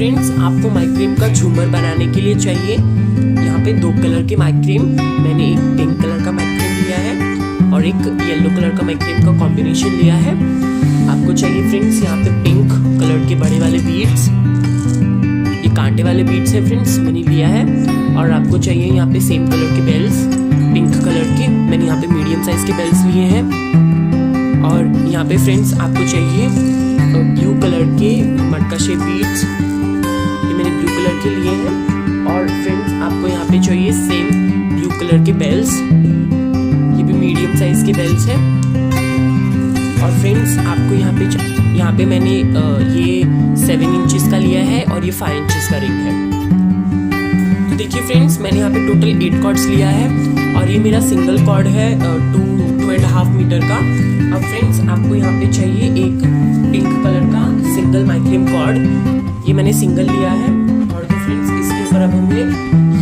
Friends, आपको macrame का झूमर बनाने के लिए चाहिए यहाँ पे 2 कलर के माइक्रेम। मैंने एक पिंक कलर का माइक्रेम लिया है और एक येलो कलर का माइक्रेम का कॉम्बिनेशन लिया है। आपको चाहिए फ्रेंड्स यहाँ पे पिंक कलर के बड़े वाले बीड्स, ये कांटे वाले बीड्स है फ्रेंड्स, मैंने लिया है। और आपको चाहिए यहाँ पे सेम कलर के बेल्स, पिंक कलर के, मैंने यहाँ पे मीडियम साइज के बेल्स लिए हैं। और यहाँ पे फ्रेंड्स आपको चाहिए ब्लू कलर के मटका शेप बीड्स, ये मैंने ब्लू कलर के लिए हैं। और फ्रेंड्स आपको यहाँ पे चाहिए सेम ब्लू कलर के बेल्स, ये भी मीडियम साइज के बेल्स हैं। और फ्रेंड्स आपको यहाँ पे मैंने ये 7 इंचेस का लिया है और ये 5 इंचेस का रिंग है। तो देखिए फ्रेंड्स, मैंने यहाँ पे टोटल 8 कॉर्ड्स लिया है और ये मेरा सिंगल कॉर्ड है 2.5 मीटर का। अब फ्रेंड्स आपको यहाँ पे चाहिए एक पिंक कलर का सिंगल माइक्रेम कॉर्ड, ये मैंने सिंगल लिया है। और तो फ्रेंड्स इसके ऊपर अब हमें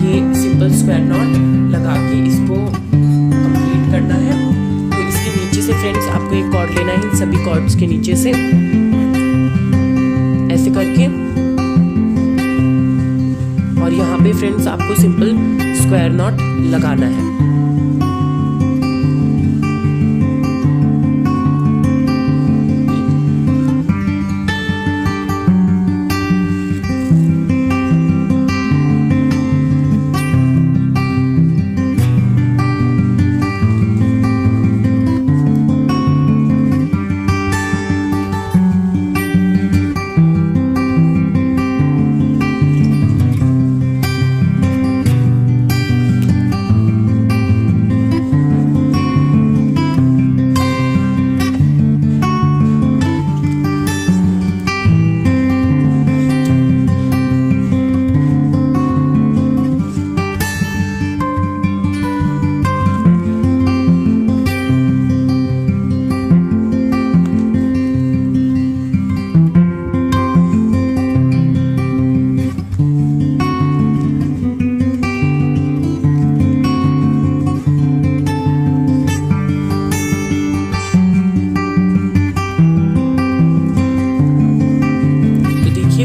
ये सिंपल स्क्वायर नॉट लगा के इसको कंप्लीट करना है। तो इसके नीचे से फ्रेंड्स आपको एक कॉर्ड लेना है, सभी कॉर्ड्स के नीचे से ऐसे करके, और यहाँ पे फ्रेंड्स आपको सिंपल स्क्वायर नॉट लगाना है।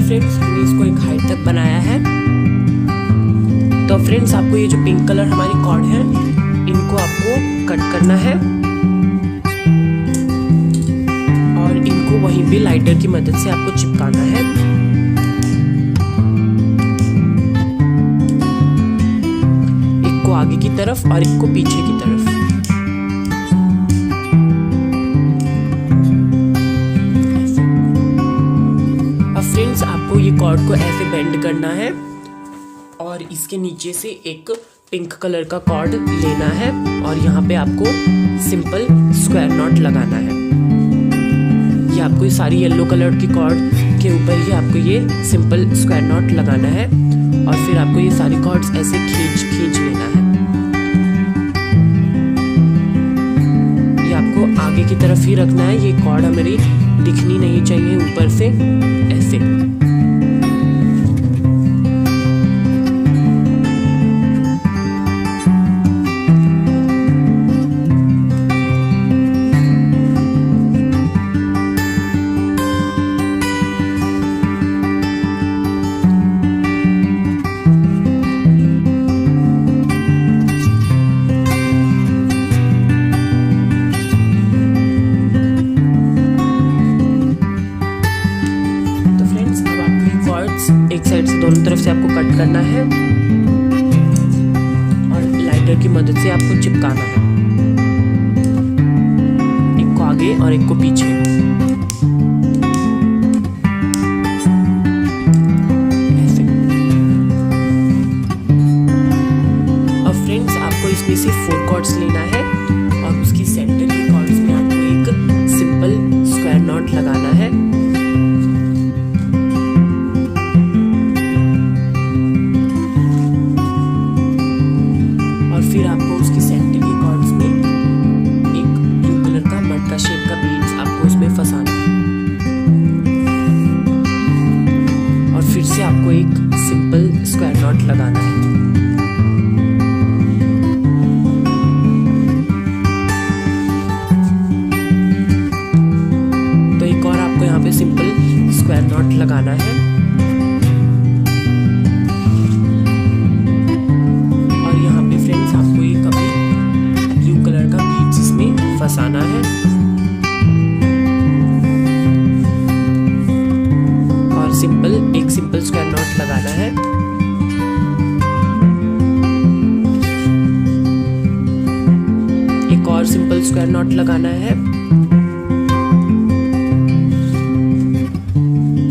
फ्रेंड्स हमने इसको एक हाइट तक बनाया है। तो फ्रेंड्स आपको ये जो पिंक कलर हमारी कॉर्ड है, इनको आपको कट करना है और इनको वहीं पे लाइटर की मदद से आपको चिपकाना है। एक को आगे की तरफ और एक को पीछे की तरफ। फ्रेंड्स आपको ये कॉर्ड को ऐसे बेंड करना है और इसके नीचे से एक पिंक कलर का कॉर्ड लेना है और यहाँ पे आपको सिंपल स्क्वायर नॉट लगाना है। ये आपको ये सारी येलो कलर की कॉर्ड के ऊपर ही आपको ये सिंपल स्क्वायर नॉट लगाना है और फिर आपको ये सारी कॉर्ड्स ऐसे खींच लेना है। ये आपको आगे की तरफ ही रखना है, ये कॉर्ड हमारी दिखनी नहीं चाहिए ऊपर से ऐसे। एक साइड से दोनों तरफ से आपको कट करना है और लाइटर की मदद से आपको चिपकाना है, एक को आगे और एक को पीछे। ऐसे। अब फ्रेंड्स आपको इसमें से 4 कॉर्ड्स लेना है और उसकी सेंटर के कॉर्ड्स में आपको एक सिंपल स्क्वायर नॉट लगाना है। फिर आपको उसके सेंटर के कॉर्ड्स में एक ब्लू कलर का मटका शेप का बीड्स आपको उसमें फंसाना है और फिर से आपको एक सिंपल स्क्वायर नॉट लगाना है। तो एक और आपको यहाँ पे सिंपल स्क्वायर नॉट लगाना है फंसाना है और एक सिंपल स्क्वायर नॉट लगाना है। एक और सिंपल स्क्वायर नॉट लगाना है।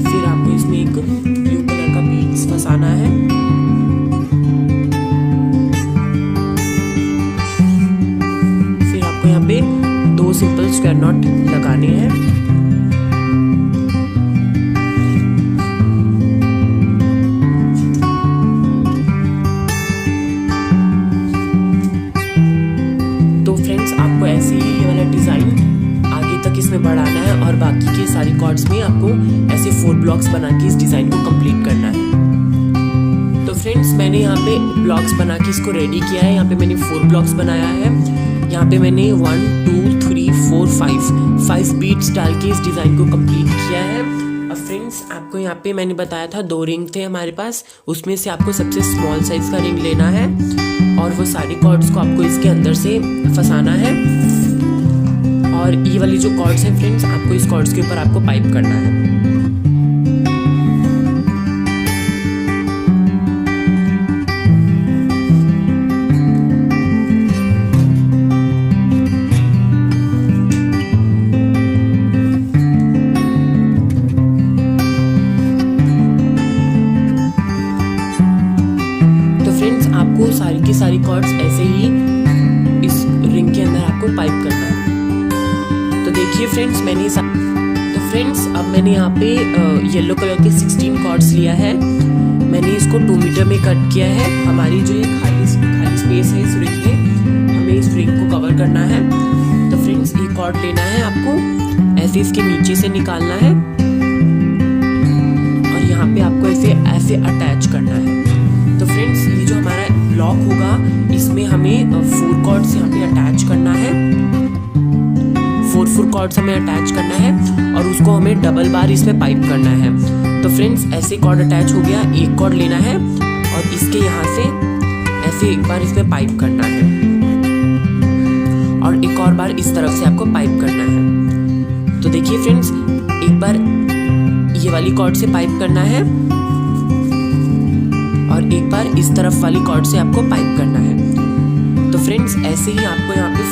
फिर आपको इसमें एक ब्लू कलर का बीड्स फंसाना है। फिर आपको यहाँ पे 2 सिंपल स्क्वायर नॉट लगाने हैं। तो फ्रेंड्स, आपको ऐसे ही ये वाला डिज़ाइन आगे तक इसमें बढ़ाना है और बाकी के सारी कॉर्ड्स में आपको ऐसे 4 ब्लॉक्स बना के इस डिज़ाइन को कंप्लीट करना है। तो फ्रेंड्स, मैंने यहाँ पे ब्लॉक्स बना के इसको रेडी किया है। यहाँ पे मैंने 4 ब्लॉक्स बनाया है। यहाँ पे मैंने 1 2 3 4 5 बीट्स डाल के इस डिज़ाइन को कंप्लीट किया है। अब फ्रेंड्स, आपको यहाँ पे मैंने बताया था 2 रिंग थे हमारे पास, उसमें से आपको सबसे स्मॉल साइज का रिंग लेना है और वो सारी कॉर्ड्स को आपको इसके अंदर से फंसाना है। और ये वाली जो कॉर्ड्स हैं फ्रेंड्स, आपको इस कॉर्ड्स के ऊपर आपको पाइप करना है। आपको सारी की सारी कॉर्ड्स ऐसे ही इस रिंग के अंदर आपको पाइप करना है। तो देखिए फ्रेंड्स, अब मैंने यहाँ पे येलो कलर के 16 कॉर्ड्स लिया है। मैंने इसको 2 मीटर में कट किया है। हमारी जो ये खाली स्पेस है इस रिंग में, हमें इस रिंग को कवर करना है। तो फ्रेंड्स, ये कॉर्ड लेना है आपको, ऐसे इसके नीचे से निकालना है और यहाँ पे आपको ऐसे अटैच करना है। तो फ्रेंड्स, ये जो हमारा ब्लॉक होगा, इसमें हमें 4 कॉर्ड्स यहाँ पे अटैच करना है। 4 कॉर्ड्स हमें अटैच करना है और उसको हमें डबल बार इसमें पाइप करना है। तो फ्रेंड्स, ऐसे कॉर्ड अटैच हो गया। एक कॉर्ड लेना है और इसके यहाँ से ऐसे एक बार इसमें पाइप करना है और एक और बार इस तरफ से आपको पाइप करना है। तो देखिए फ्रेंड्स, एक बार ये वाली कॉर्ड से पाइप करना है और एक बार इस तरफ वाली कॉर्ड से आपको पाइप करना है। तो फ्रेंड्स, ऐसे ही आपको यहाँ पे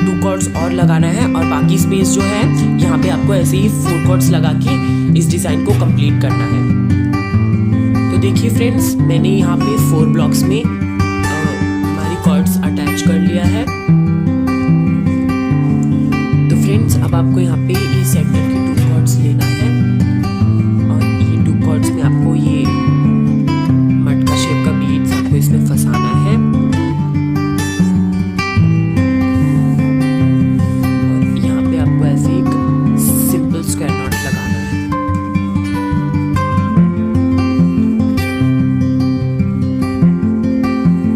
2 कॉर्ड्स और लगाना है और बाकी स्पेस जो है यहाँ पे आपको ऐसे ही 4 कॉर्ड्स लगा के इस डिज़ाइन को कंप्लीट करना है। तो देखिए फ्रेंड्स, मैंने यहाँ पे 4 ब्लॉक्स में हमारी कॉर्ड्स अटैच कर लिया है। तो फ्रेंड्स, अब आपको यहाँ पे ये सेंटर के 2 कॉर्ड्स लेना है और ये 2 कॉर्ड्स में आपको ये शेप का बीड्स आपको इसमें फंसाना है और यहाँ पे आपको ऐसे एक सिंपल स्क्वायर नॉट लगाना है।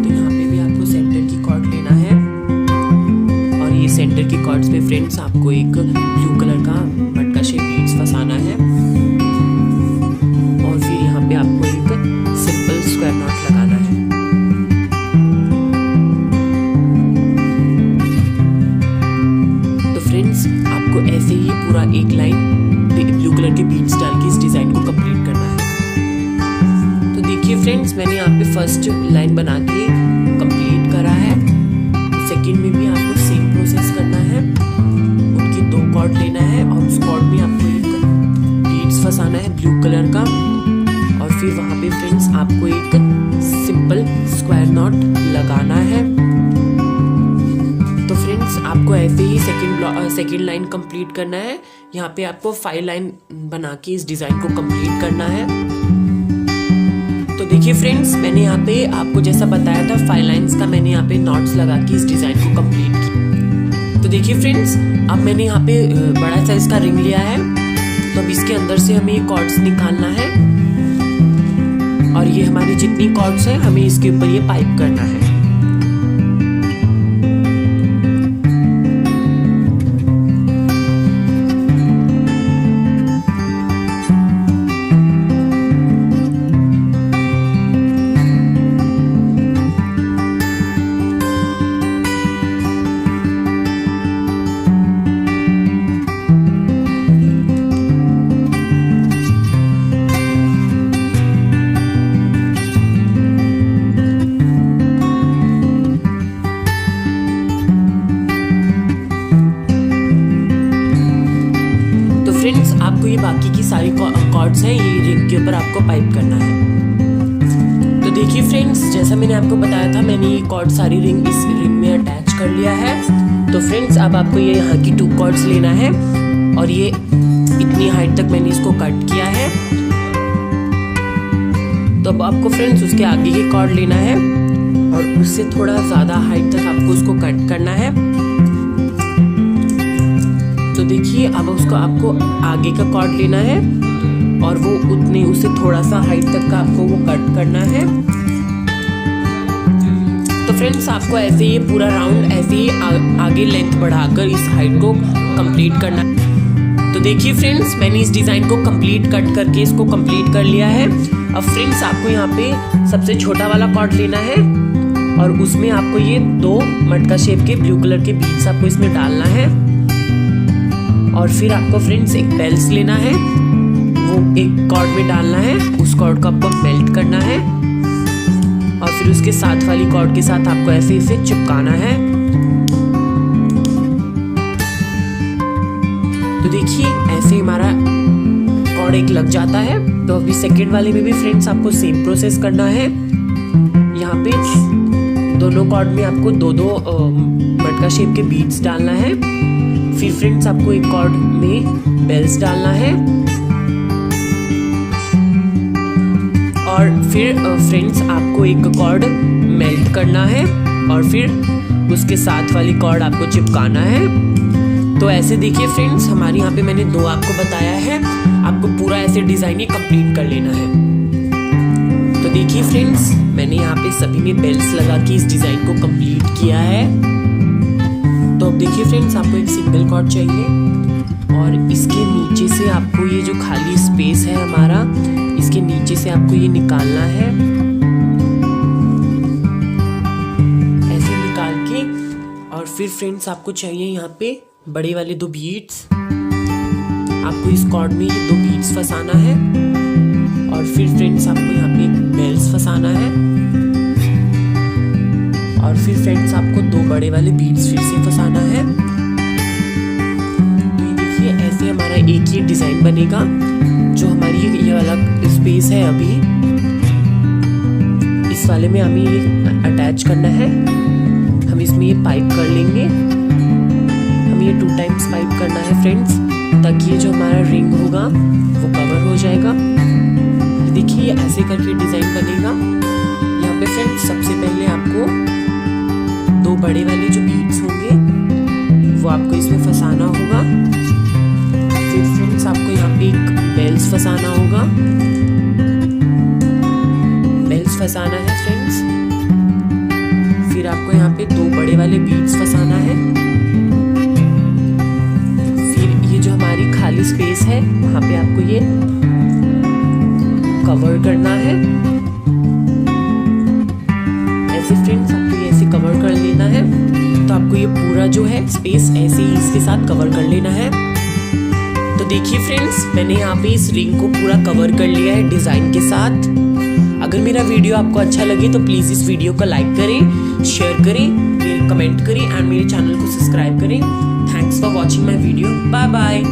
तो यहाँ पे भी आपको सेंटर की कॉर्ड लेना है और ये सेंटर की कॉर्ड्स पे फ्रेंड्स आपको एक ब्लू कलर का मटका शेप बीड्स फंसाना है और फिर यहाँ पे आपको एक सिंपल स्क्वायर नॉट लगाना है। तो फ्रेंड्स, आपको ऐसे ही पूरा एक लाइन ब्लू कलर के बीड्स डाल के इस डिज़ाइन को कंप्लीट करना है। तो देखिए फ्रेंड्स, मैंने यहाँ पे फर्स्ट लाइन बना के कंप्लीट करा है। सेकंड में भी आपको सेम प्रोसेस करना है। उनके 2 कॉर्ड लेना है और उस कॉर्ड में आपको एक बीड्स फंसाना है ब्लू कलर का और फिर वहाँ पे फ्रेंड्स आपको एक सिंपल स्क्वायर नॉट लगाना है। तो फ्रेंड्स, आपको ऐसे ही सेकंड लाइन कंप्लीट करना है। यहाँ पे आपको 5 लाइन बना के इस डिज़ाइन को कंप्लीट करना है। तो देखिए फ्रेंड्स, मैंने यहाँ पे आपको जैसा बताया था 5 लाइन्स का मैंने यहाँ पे नॉट्स लगा के इस डिज़ाइन को कंप्लीट किया। तो देखिए फ्रेंड्स, अब मैंने यहाँ पे बड़ा साइज का रिंग लिया है। तो अब इसके अंदर से हमें ये कॉर्ड्स निकालना है और ये हमारी जितनी कॉर्ड्स हैं हमें इसके ऊपर ये पाइप करना है। सारी कॉर्ड्स हैं ये रिंग के ऊपर आपको पाइप करना है। तो देखिए फ्रेंड्स, जैसा मैंने आपको बताया था, मैंने ये कॉर्ड सारी रिंग इस रिंग में अटैच कर लिया है। तो फ्रेंड्स, अब आपको ये यहाँ की 2 कॉर्ड्स लेना है और ये इतनी हाइट तक मैंने इसको कट किया है। तो अब आपको फ्रेंड्स उसके आगे की कॉर्ड लेना है और उससे थोड़ा ज़्यादा हाइट तक आपको उसको कट करना है। तो देखिए, अब उसको आपको आगे का कॉर्ड लेना है और वो उतने उससे थोड़ा सा हाइट तक का आपको वो कट करना है। तो फ्रेंड्स, आपको ऐसे ही पूरा राउंड ऐसे ही आगे लेंथ बढ़ाकर इस हाइट को कंप्लीट करना है। तो देखिए फ्रेंड्स, मैंने इस डिज़ाइन को कंप्लीट कट करके इसको कंप्लीट कर लिया है। अब फ्रेंड्स, आपको यहाँ पे सबसे छोटा वाला कॉर्ड लेना है और उसमें आपको ये 2 मटका शेप के ब्लू कलर के बीड्स आपको इसमें डालना है। और फिर आपको फ्रेंड्स एक बेल्स लेना है, वो एक कॉर्ड में डालना है, उस कॉर्ड को आपको मेल्ट करना है और फिर उसके साथ वाली कॉर्ड के साथ आपको ऐसे इसे चिपकाना है। तो देखिए, ऐसे हमारा कॉर्ड एक लग जाता है। तो अभी सेकेंड वाले में भी फ्रेंड्स आपको सेम प्रोसेस करना है। यहाँ पे दोनों कॉर्ड में आपको 2-2 मटका शेप के बीड्स डालना है। फिर फ्रेंड्स, आपको एक कॉर्ड में बेल्स डालना है और फिर फ्रेंड्स आपको एक कॉर्ड मेल्ट करना है और फिर उसके साथ वाली कॉर्ड आपको चिपकाना है। तो ऐसे देखिए फ्रेंड्स, हमारे यहाँ पे मैंने 2 आपको बताया है, आपको पूरा ऐसे डिज़ाइन ये कंप्लीट कर लेना है। तो देखिए फ्रेंड्स, मैंने यहाँ पे सभी में बेल्स लगा के इस डिज़ाइन को कंप्लीट किया है। तो अब देखिए फ्रेंड्स, आपको एक सिंगल कॉर्ड चाहिए और इसके नीचे से आपको ये जो खाली स्पेस है हमारा, इसके नीचे से आपको ये निकालना है। ऐसे निकाल के और फिर फ्रेंड्स आपको चाहिए यहाँ पे बड़े वाले 2 बीड्स। आपको इस कॉर्ड में ये 2 बीड्स फंसाना है और फिर फ्रेंड्स आपको यहाँ पे एक बेल्स फंसाना है और फिर फ्रेंड्स आपको 2 बड़े वाले बीड्स फिर से फंसाना है। तो ये देखिए, ऐसे हमारा एक ही डिज़ाइन बनेगा। जो हमारी ये वाला स्पेस है अभी, इस वाले में हमें ये अटैच करना है। हम इसमें ये पाइप कर लेंगे, हमें ये 2 टाइम्स पाइप करना है फ्रेंड्स, ताकि ये जो हमारा रिंग होगा वो कवर हो जाएगा। देखिए, ऐसे करके डिज़ाइन बनेगा। यहाँ पे फ्रेंड्स सबसे पहले आपको 2 बड़े वाले जो बीड्स होंगे वो आपको इसमें फंसाना होगा। फिर फ्रेंड्स आपको यहाँ पे एक बेल्स फंसाना होगा, बेल्स फंसाना है फ्रेंड्स। फिर आपको यहाँ पे 2 बड़े वाले बीड्स फंसाना है। फिर ये जो हमारी खाली स्पेस है वहाँ पे आपको ये कवर करना है। ऐसे फ्रेंड्स आपको ये ऐसे कवर कर लेना है। तो आपको ये पूरा जो है स्पेस ऐसे ही इसके साथ कवर कर लेना है। तो देखिए फ्रेंड्स, मैंने यहाँ पे इस रिंग को पूरा कवर कर लिया है डिज़ाइन के साथ। अगर मेरा वीडियो आपको अच्छा लगे तो प्लीज़ इस वीडियो को लाइक करें, शेयर करें, कमेंट करें एंड मेरे चैनल को सब्सक्राइब करें। Thanks for watching my video. Bye bye.